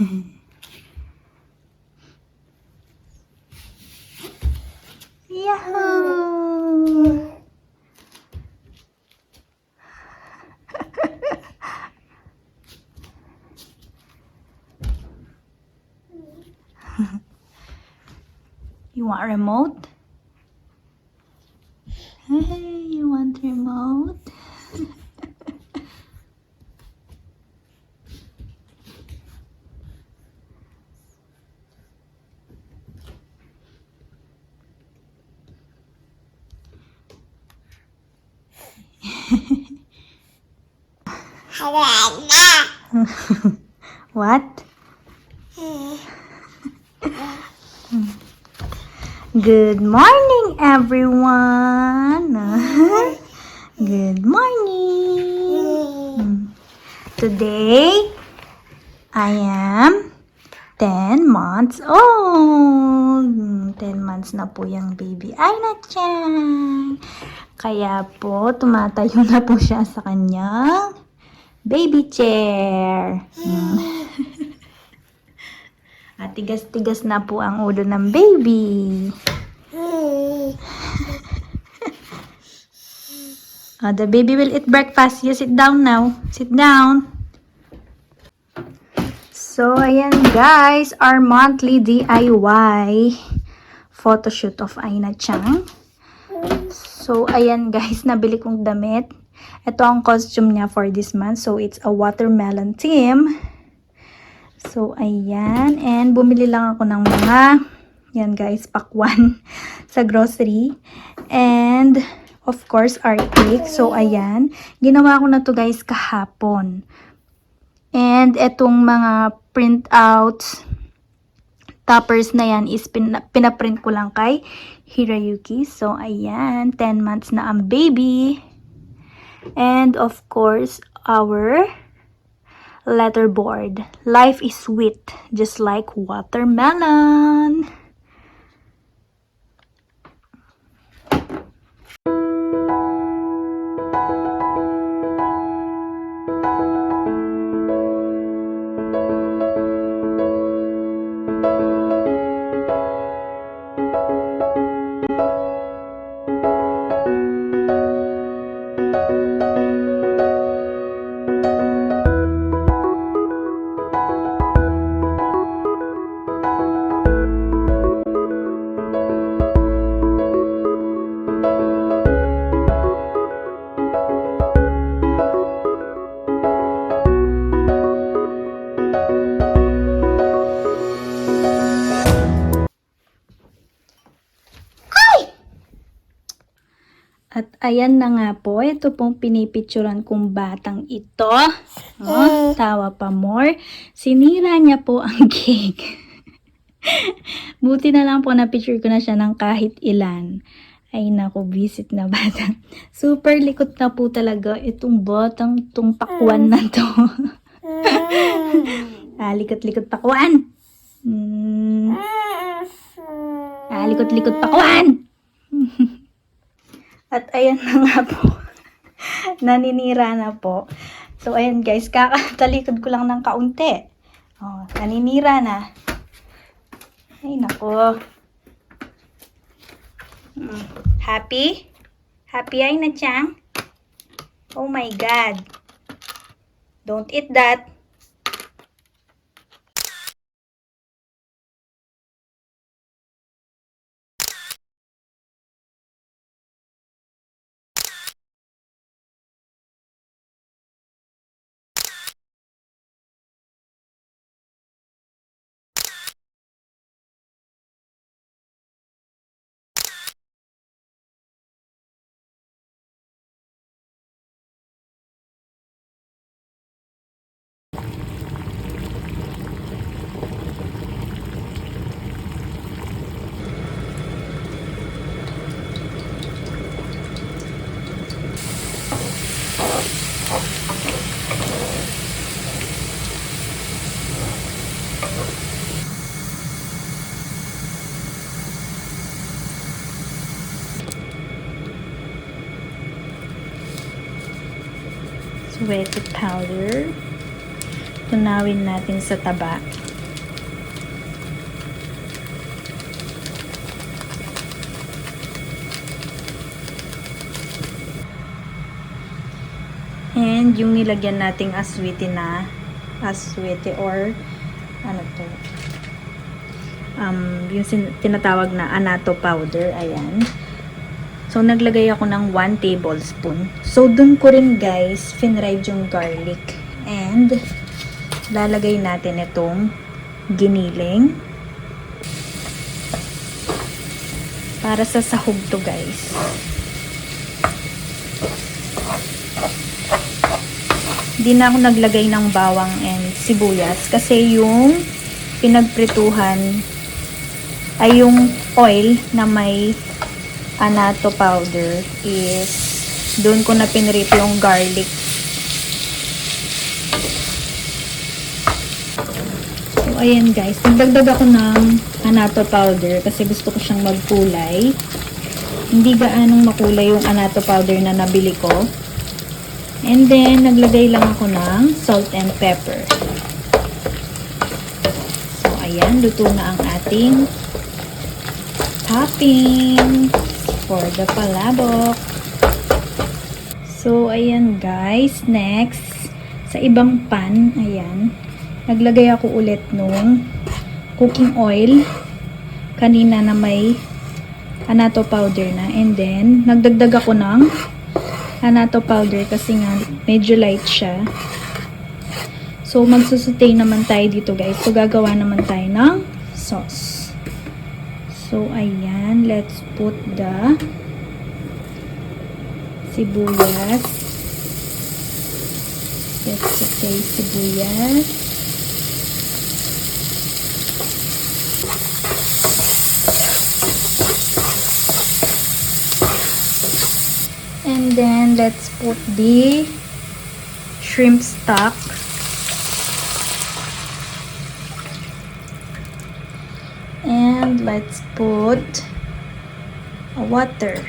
Yahoo! You want remote? Hey, you want remote? What? Good morning, everyone. Good morning. Today, I am 10 months old. 10 months na po yung baby Aina-chan. Kaya po, tumatayo na po siya sa kanyang baby chair. At tigas-tigas na po ang ulo ng baby. The baby will eat breakfast. You sit down now. Sit down. So, ayan guys, our monthly DIY photoshoot of Aina-chan. So, ayan guys, nabili kong damit. Ito ang costume niya for this month. So, it's a watermelon theme. So, ayan. And, bumili lang ako ng mga, yan guys, pakwan sa grocery. And, of course, our cake. So, ayan. Ginawa ko na to guys kahapon. And, etong mga printouts, toppers na yan is pinaprint ko lang kay Hirayuki. So, ayan. 10 months na ang baby. And, of course, our letterboard. Life is sweet, just like watermelon. At ayan na nga po, ito pong pinipicturan kong batang ito. Oh, tawa pa more. Sinira niya po ang cake. Buti na lang po na picture ko na siya ng kahit ilan. Ay naku, visit na bata. Super likot na po talaga itong batang itong pakwan na to. Likot-likot pakwan. Likot-likot pakwan. At ayan na nga po. Naninira na po. So, ayan guys. Kakatalikod ko lang ng kaunti. Oh, naninira na. Ay, nako. Happy? Happy Aina-chan? Oh my God. Don't eat that. Wetted powder. Tunawin natin sa taba. And yung nilagyan nating aswiti or ano to, yung tinatawag na annatto powder, ayan. So, naglagay ako ng 1 tablespoon. So, dun ko rin guys, finried yung garlic. And, lalagay natin itong giniling. Para sa sahog to guys. Hindi na ako naglagay ng bawang and sibuyas. Kasi yung pinagprituhan ay yung oil na may annatto powder is doon ko na pinrito yung garlic. So, ayan guys. Nagdagdag ako ng annatto powder kasi gusto ko siyang magkulay. Hindi gaanong makulay yung annatto powder na nabili ko. And then, naglagay lang ako ng salt and pepper. So, ayan. Luto na ang ating topping for the palabok. So, ayan guys. Next, sa ibang pan, ayan. Naglagay ako ulit nung cooking oil kanina na may annatto powder na, and then nagdagdag ako ng annatto powder kasi nga medyo light siya. So magsusutay naman tayo dito guys. So gagawa naman tayo ng sauce. So ayan, let's put the sibuyas. Let's saute sibuyas. And then, let's put the shrimp stock. And let's put water.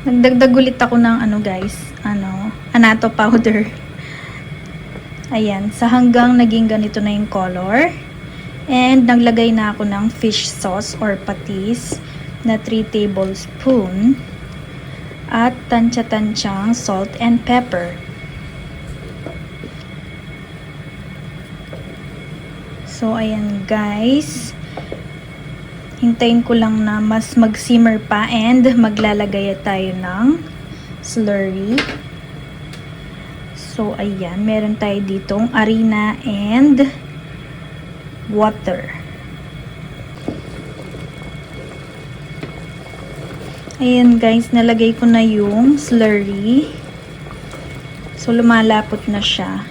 Nagdagdag ulit ako ng annatto powder. Ayan, sa hanggang naging ganito na yung color. And naglagay na ako ng fish sauce or patis na 3 tablespoon at tansya-tansyang salt and pepper. So ayan guys, hintayin ko lang na mas mag-simmer pa and maglalagay tayo ng slurry. So ayan, meron tayo ditong harina and water. Ayan guys, nalagay ko na yung slurry. So lumalapot na siya.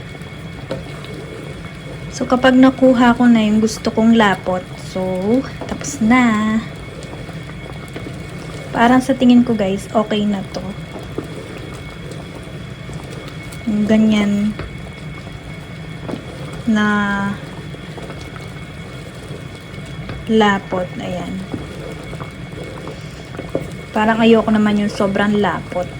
So kapag nakuha ko na yung gusto kong lapot, so tapos na. Parang sa tingin ko guys, okay na to. Yung ganyan na lapot, ayan. Parang ayoko naman yung sobrang lapot.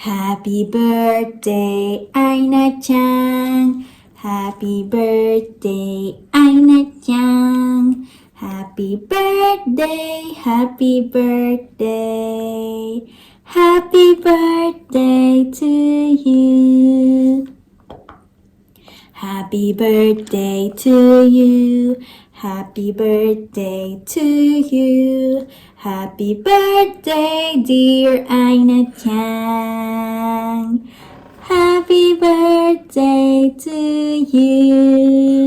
Happy birthday, Aina-chan. Happy birthday, Aina-chan. Happy birthday, happy birthday. Happy birthday to you. Happy birthday to you. Happy birthday to you. Happy birthday, dear Aina-chan. Happy birthday to you.